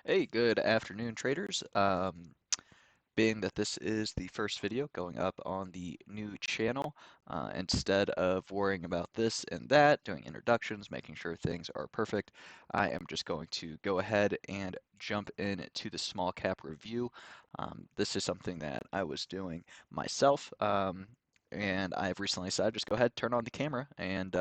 Hey, good afternoon, traders. Being that this is the first video going up on the new channel, instead of worrying about this and that, doing introductions, making sure things are perfect, I am just going to go ahead and jump into the small cap review. This is something that I was doing myself, and I've recently decided just go ahead, turn on the camera, and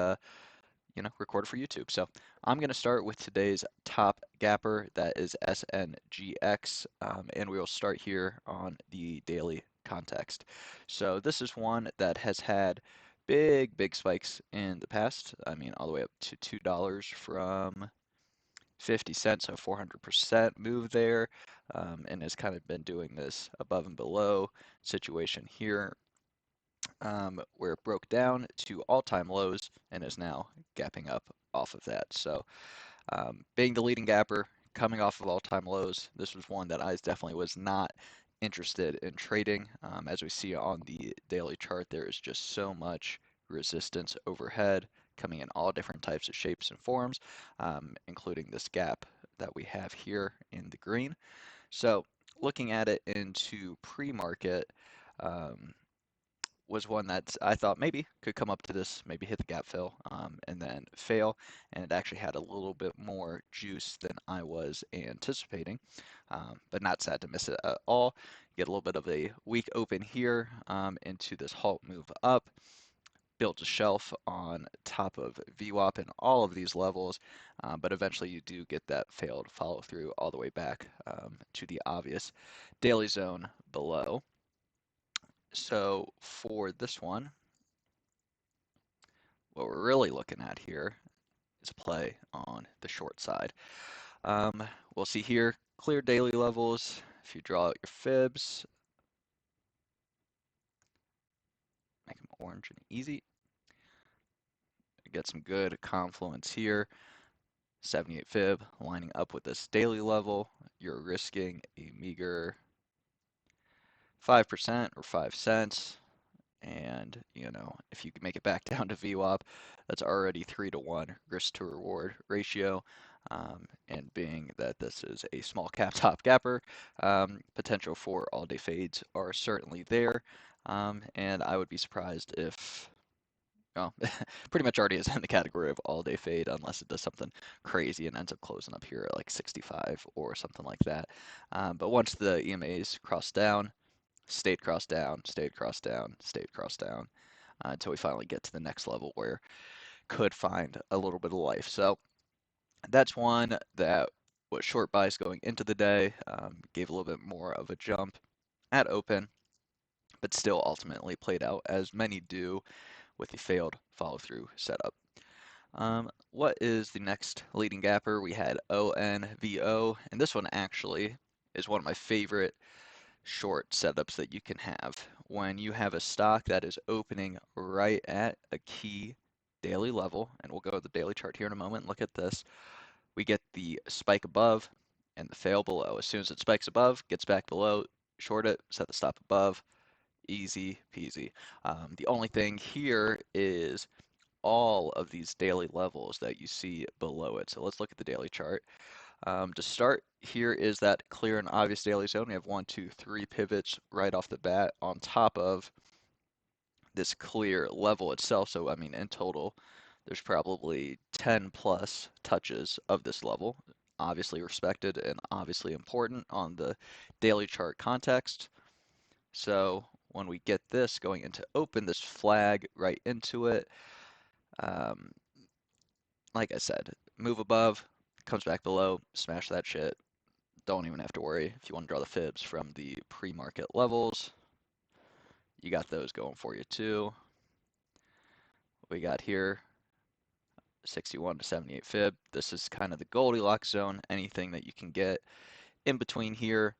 record it for YouTube. So I'm going to start with today's top gapper, that is SNGX, and we will start here on the daily context. So this is one that has had big spikes in the past. I mean, all the way up to $2 from 50 cents, so 400% move there, and has kind of been doing this above and below situation here, where it broke down to all-time lows and is now gapping up off of that. So being the leading gapper, coming off of all-time lows, this was one that I definitely was not interested in trading. As we see on the daily chart, there is just so much resistance overhead coming in all different types of shapes and forms, including this gap that we have here in the green. So looking at it into pre-market, um, was one that I thought maybe could come up to this, maybe hit the gap fill, and then fail. And it actually had a little bit more juice than I was anticipating, but not sad to miss it at all. Get a little bit of a weak open here, into this halt move up. Built a shelf on top of VWAP in all of these levels, but eventually you do get that failed follow through all the way back, to the obvious daily zone below. So for this one, what we're really looking at here is play on the short side. Um, we'll see here clear daily levels. If you draw out your fibs, make them orange and easy. Get some good confluence here. 78 fib lining up with this daily level. You're risking a meager 5% or 5 cents. And, if you can make it back down to VWAP, that's already 3-to-1 risk to reward ratio. And being that this is a small cap top gapper, potential for all day fades are certainly there. And I would be surprised if, well, pretty much already is in the category of all day fade unless it does something crazy and ends up closing up here at like 65 or something like that. But once the EMAs cross down, stayed crossed down, stayed crossed down, stayed crossed down, until we finally get to the next level where could find a little bit of life. So that's one that was short buys going into the day, gave a little bit more of a jump at open, but still ultimately played out as many do with the failed follow through setup. What is the next leading gapper? We had ONVO, and this one actually is one of my favorite short setups that you can have. When you have a stock that is opening right at a key daily level, and we'll go to the daily chart here in a moment and look at this, we get the spike above and the fail below. As soon as it spikes above, gets back below, short it, set the stop above, easy peasy. The only thing here is all of these daily levels that you see below it. So let's look at the daily chart. To start, here is that clear and obvious daily zone. We have 1, 2, 3 pivots right off the bat on top of this clear level itself. So, I mean, in total, there's probably 10 plus touches of this level, obviously respected and obviously important on the daily chart context. So when we get this going into open, this flag right into it, um, like I said, move above, comes back below, smash that shit. Don't even have to worry. If you want to draw the fibs from the pre-market levels, you got those going for you too. We got here 61 to 78 fib. This is kind of the Goldilocks zone. Anything that you can get in between here,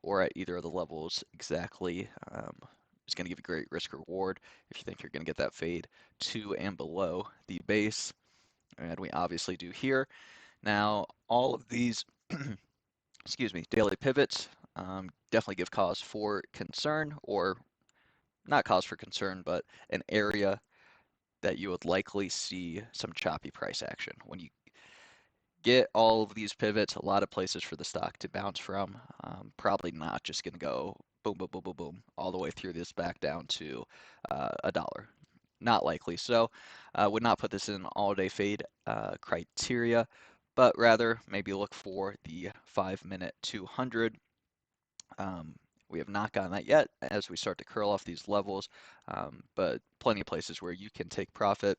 or at either of the levels exactly, is going to give you great risk reward if you think you're going to get that fade to and below the base. And we obviously do here. Now, all of these excuse me, daily pivots definitely give cause for concern, or not cause for concern, but an area that you would likely see some choppy price action. When you get all of these pivots, a lot of places for the stock to bounce from. Probably not just going to go boom, boom, boom, boom, boom, all the way through this back down to a dollar. Not likely. So would not put this in all-day fade criteria, but rather maybe look for the 5-minute 200. Um, we have not gotten that yet as we start to curl off these levels, but plenty of places where you can take profit,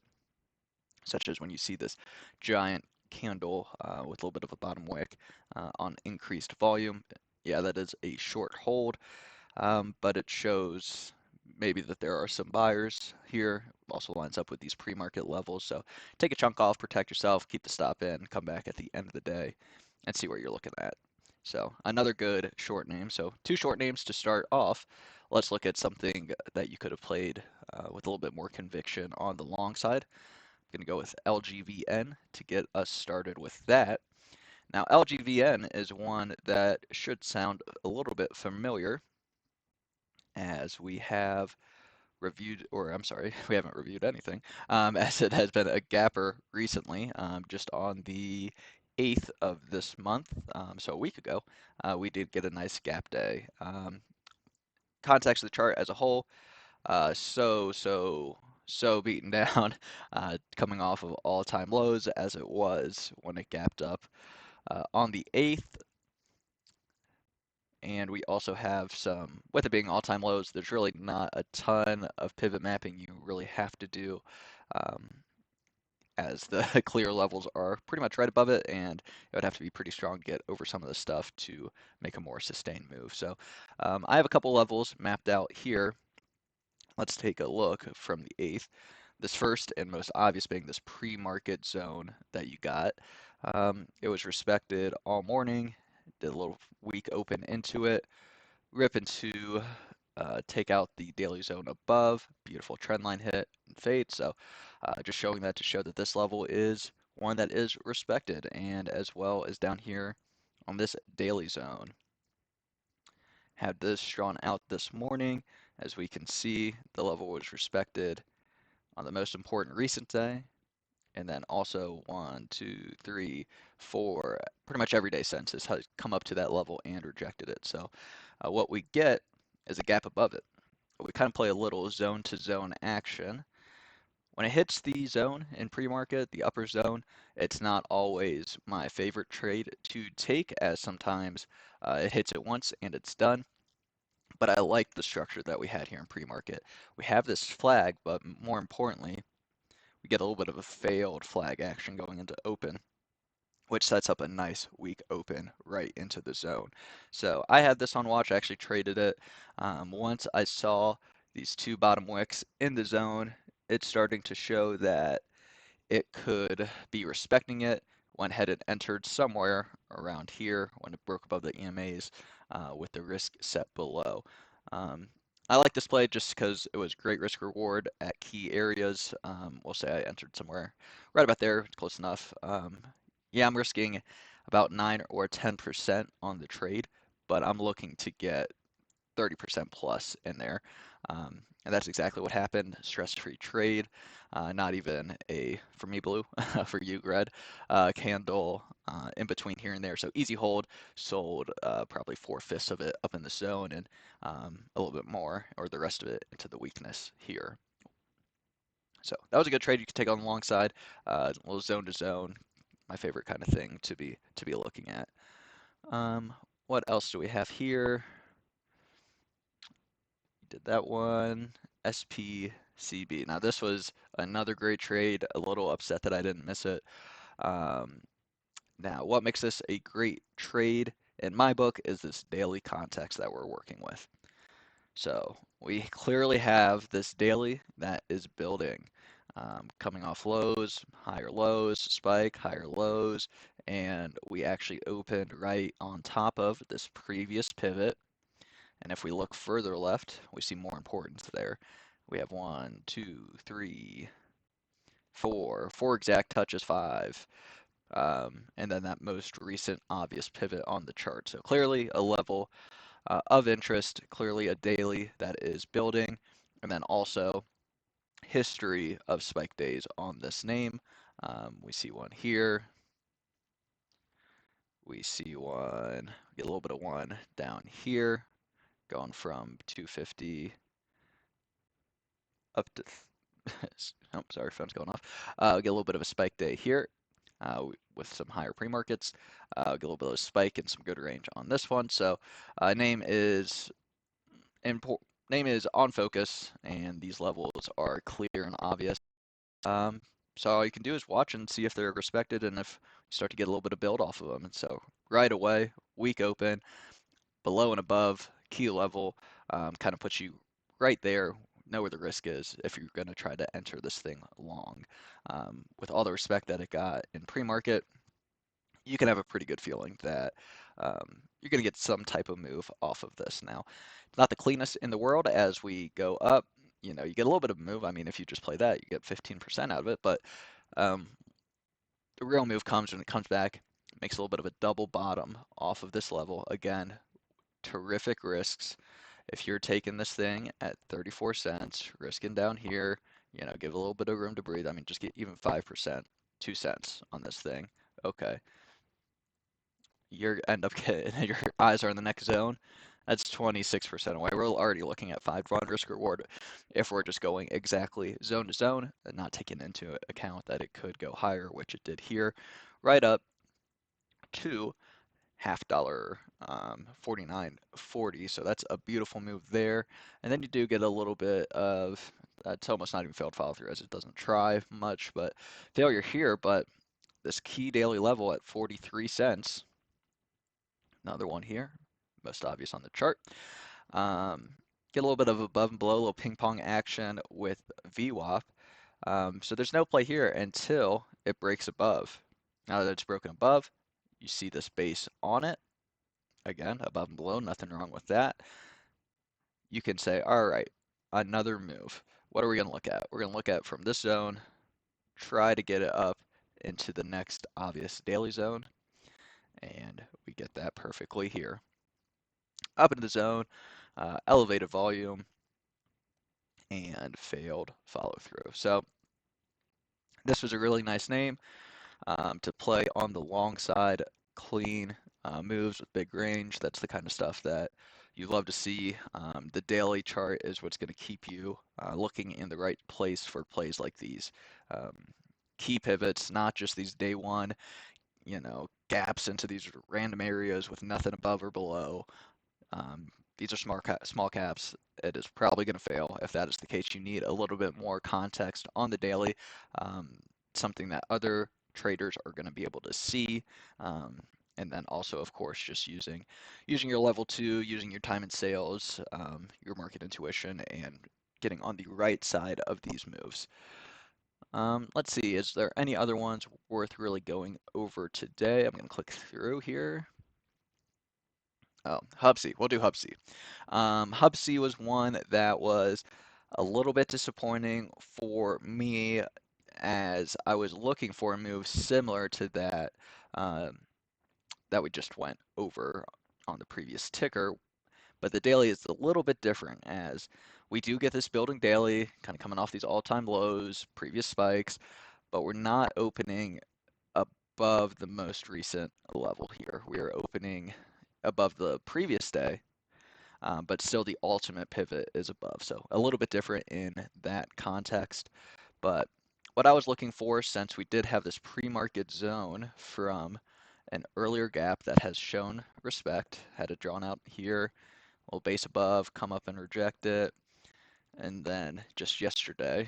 such as when you see this giant candle with a little bit of a bottom wick on increased volume. Yeah, that is a short hold, but it shows maybe that there are some buyers here. Also lines up with these pre-market levels. So take a chunk off, protect yourself, keep the stop in, come back at the end of the day and see what you're looking at. So another good short name. So two short names to start off. Let's look at something that you could have played with a little bit more conviction on the long side. I'm going to go with LGVN to get us started with that. Now, LGVN is one that should sound a little bit familiar as we have reviewed, or I'm sorry, we haven't reviewed anything, as it has been a gapper recently, just on the 8th of this month, so a week ago, we did get a nice gap day. Context of the chart as a whole, so beaten down, coming off of all-time lows as it was when it gapped up on the 8th. And we also have some, with it being all-time lows, there's really not a ton of pivot mapping you really have to do, um, as the clear levels are pretty much right above it, and it would have to be pretty strong to get over some of the stuff to make a more sustained move. So I have a couple levels mapped out here. Let's take a look from the 8th. This first and most obvious being this pre-market zone that you got. It was respected all morning, did a little weak open into it, rip into, take out the daily zone above, beautiful trend line hit and fade. So just showing that to show that this level is one that is respected, and as well as down here on this daily zone. Had this drawn out this morning. As we can see, the level was respected on the most important recent day, and then also 1, 2, 3, 4, pretty much every day since has come up to that level and rejected it. So what we get is a gap above it. We kind of play a little zone to zone action. When it hits the zone in pre-market, the upper zone, it's not always my favorite trade to take, as sometimes it hits it once and it's done. But I like the structure that we had here in pre-market. We have this flag, but more importantly, we get a little bit of a failed flag action going into open, which sets up a nice weak open right into the zone. So I had this on watch. I actually traded it. Once I saw these two bottom wicks in the zone, it's starting to show that it could be respecting it. Went ahead and entered somewhere around here when it broke above the EMAs with the risk set below. Um, I like this play just because it was great risk reward at key areas. We'll say I entered somewhere right about there, close enough. Yeah, I'm risking about 9 or 10% on the trade, but I'm looking to get 30% plus in there. And that's exactly what happened. Stress-free trade, not even a, for me, blue, for you, red, candle in between here and there. So easy hold, sold probably 4/5 of it up in the zone and a little bit more, or the rest of it into the weakness here. So that was a good trade you could take on the long side, a little zone to zone, my favorite kind of thing to be looking at. What else do we have here? Did that one. SPCB. Now this was another great trade. A little upset that I didn't miss it. Um, Now what makes this a great trade in my book is this daily context that we're working with. So we clearly have this daily that is building, coming off lows, spike, higher lows, and we actually opened right on top of this previous pivot. And if we look further left, we see more importance there. We have 1, 2, 3, 4, 4 exact touches, 5, and then that most recent obvious pivot on the chart. So clearly a level of interest, clearly a daily that is building, and then also history of spike days on this name. We see one here, We see one, get a little bit of one down here, going from 250 up to, oh, sorry, phone's going off. Get a little bit of a spike day here with some higher pre-markets. Get a little bit of a spike and some good range on this one. So name is name is on focus, and these levels are clear and obvious. So all you can do is watch and see if they're respected and if you start to get a little bit of build off of them. And so right away, week open, below and above, key level, kind of puts you right there, know where the risk is if you're going to try to enter this thing long. With all the respect that it got in pre-market, you can have a pretty good feeling that you're going to get some type of move off of this. Now, it's not the cleanest in the world as we go up. You know, you get a little bit of a move. I mean, if you just play that, you get 15% out of it. But um, the real move comes when it comes back, makes a little bit of a double bottom off of this level. Again, terrific risks. If you're taking this thing at 34 cents, risking down here, you know, give a little bit of room to breathe. I mean, just get even 5%, 2 cents on this thing. Okay, you end up getting, your eyes are in the next zone. That's 26% away. We're already looking at 5-1 risk reward if we're just going exactly zone to zone and not taking into account that it could go higher, which it did here, right up to $half, 49.40. So that's a beautiful move there. And then you do get a little bit of, it's almost not even failed follow through as it doesn't try much, but failure here. But this key daily level at 43 cents, another one here, most obvious on the chart. Get a little bit of above and below, a little ping pong action with VWAP. So there's no play here until it breaks above. Now that it's broken above, you see this base on it. Again, above and below, nothing wrong with that. You can say, all right, another move. What are we going to look at? We're going to look at from this zone, try to get it up into the next obvious daily zone. And we get that perfectly here. Up into the zone, elevated volume, and failed follow through. So this was a really nice name to play on the long side, clean moves with big range. That's the kind of stuff that you love to see. The daily chart is what's going to keep you looking in the right place for plays like these. Key pivots, not just these day one, you know, gaps into these random areas with nothing above or below. These are small caps. It is probably going to fail. If that is the case, you need a little bit more context on the daily, something that other traders are going to be able to see. And then also, of course, just using your level 2, using your time and sales, your market intuition, and getting on the right side of these moves. Let's see, is there any other ones worth really going over today? I'm going to click through here. Oh, HUBC. We'll do HUBC. HUBC was one that was a little bit disappointing for me as I was looking for a move similar to that that we just went over on the previous ticker. But the daily is a little bit different as we do get this building daily, kind of coming off these all-time lows, previous spikes, but we're not opening above the most recent level here. We are opening above the previous day, but still the ultimate pivot is above. So a little bit different in that context. But what I was looking for, since we did have this pre-market zone from an earlier gap that has shown respect, had it drawn out here, little base above, come up and reject it, and then just yesterday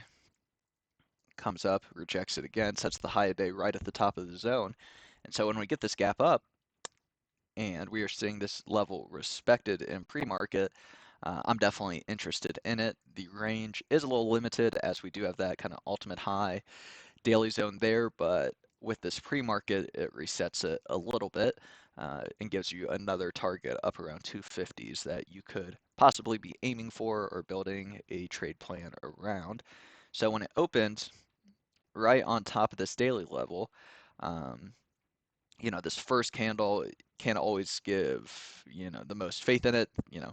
comes up, rejects it again, sets the high of day right at the top of the zone. And so when we get this gap up, and we are seeing this level respected in pre-market, I'm definitely interested in it. The range is a little limited as we do have that kind of ultimate high daily zone there, but with this pre-market, it resets it a little bit and gives you another target up around 250s that you could possibly be aiming for or building a trade plan around. So when it opens right on top of this daily level, you know, this first candle can't always give, you know, the most faith in it. You know,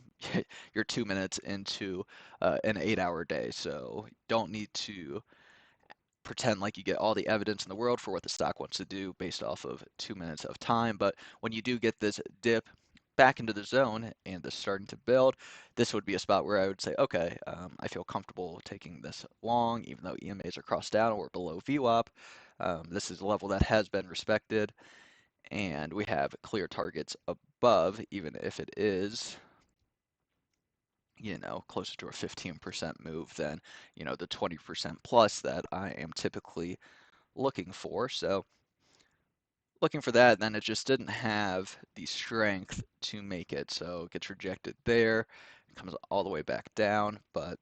you're 2 minutes into an 8-hour day, so don't need to pretend like you get all the evidence in the world for what the stock wants to do based off of 2 minutes of time. But when you do get this dip back into the zone and this starting to build, this would be a spot where I would say, okay, I feel comfortable taking this long, even though EMAs are crossed down or below VWAP. This is a level that has been respected, and we have clear targets above, even if it is, closer to a 15% move than, the 20% plus that I am typically looking for. So looking for that, then it just didn't have the strength to make it. So it gets rejected there, it comes all the way back down. But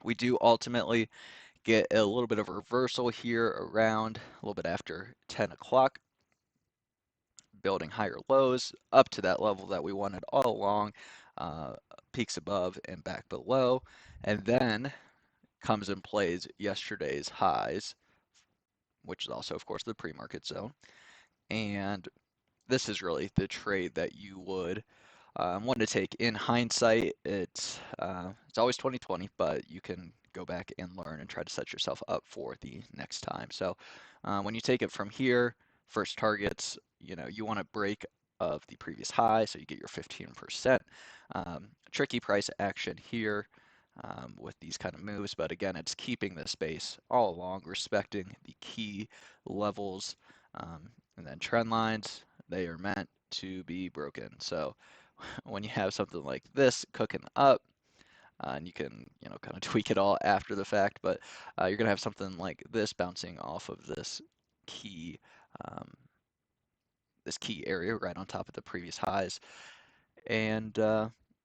we do ultimately get a little bit of a reversal here around a little bit after 10 o'clock, building higher lows up to that level that we wanted all along, uh, peaks above and back below. And then comes and plays yesterday's highs, which is also, of course, the pre-market zone. And this is really the trade that you would want to take. In hindsight, it's always 2020, but you can go back and learn and try to set yourself up for the next time. So when you take it from here, first targets, you want to break of the previous high, so you get your 15%. Tricky price action here with these kind of moves, but again, it's keeping the space all along, respecting the key levels, and then trend lines. They are meant to be broken. So when you have something like this cooking up, and you can, kind of tweak it all after the fact, but you're going to have something like this bouncing off of key, um, this key area right on top of the previous highs. And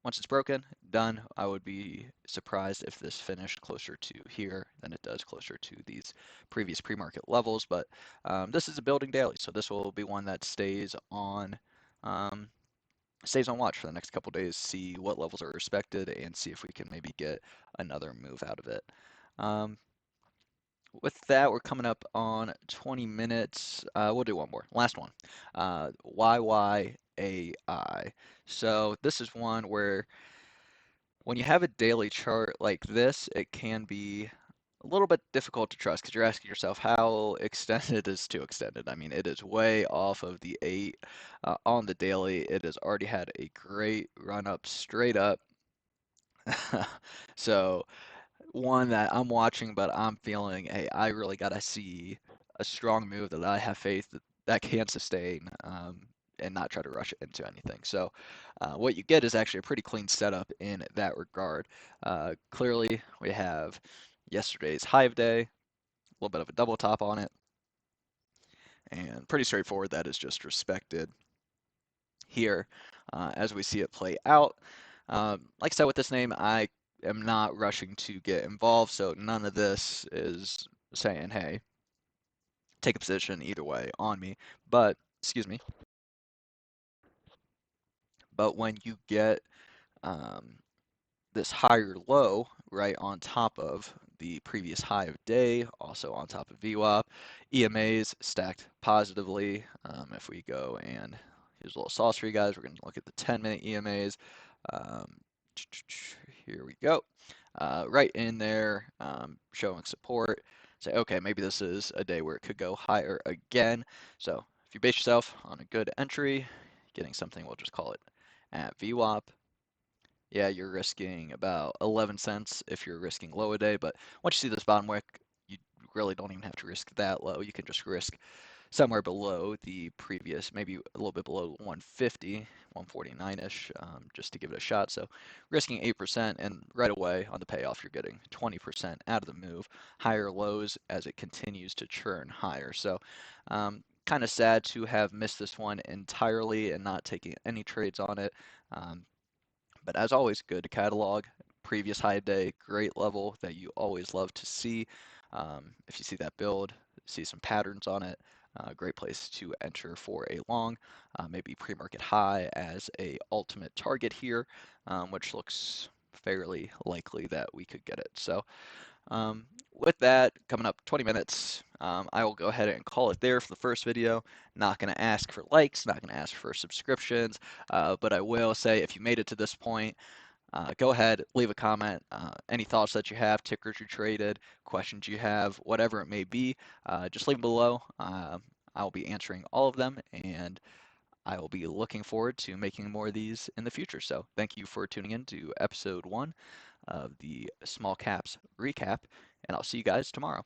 once it's broken, done, I would be surprised if this finished closer to here than it does closer to these previous pre-market levels. But this is a building daily, so this will be one that um, stays on watch for the next couple days, see what levels are respected, and see if we can maybe get another move out of it. Um, with that, we're coming up on 20 minutes. We'll do one more. Last one. YYAI. So this is one where when you have a daily chart like this, it can be a little bit difficult to trust because you're asking yourself how extended is too extended. I mean, it is way off of the 8 on the daily. It has already had a great run up straight up. So one that I'm watching, but I'm feeling, hey, I really got to see a strong move that I have faith that can sustain, and not try to rush it into anything. So what you get is actually a pretty clean setup in that regard. Clearly, we have yesterday's high of day, a little bit of a double top on it, and pretty straightforward. That is just respected here as we see it play out. Like I said, with this name, I am not rushing to get involved, so none of this is saying, hey, take a position either way on me. But, excuse me, but when you get um, this higher low right on top of the previous high of day, also on top of VWAP, EMAs stacked positively. If we go and here's a little sauce for you guys, we're going to look at the 10-minute EMAs. Um, here we go. Right in there, showing support. Say, okay, maybe this is a day where it could go higher again. So if you base yourself on a good entry, getting something, we'll just call it at VWAP. Yeah, you're risking about 11 cents if you're risking low a day, but once you see this bottom wick, you really don't even have to risk that low. You can just risk somewhere below the previous, maybe a little bit below 150, 149-ish, just to give it a shot. So risking 8%, and right away on the payoff, you're getting 20% out of the move, higher lows as it continues to churn higher. So kind of sad to have missed this one entirely and not taking any trades on it. But as always, good to catalog. Previous high day, great level that you always love to see. If you see that build, see some patterns on it, great place to enter for a long, maybe pre-market high as a ultimate target here, which looks fairly likely that we could get it. So with that, coming up 20 minutes, I will go ahead and call it there for the first video. Not going to ask for likes, not going to ask for subscriptions, but I will say if you made it to this point, go ahead, leave a comment. Any thoughts that you have, tickers you traded, questions you have, whatever it may be, just leave them below. I'll be answering all of them, and I will be looking forward to making more of these in the future. So thank you for tuning in to episode 1 of the Small Caps Recap, and I'll see you guys tomorrow.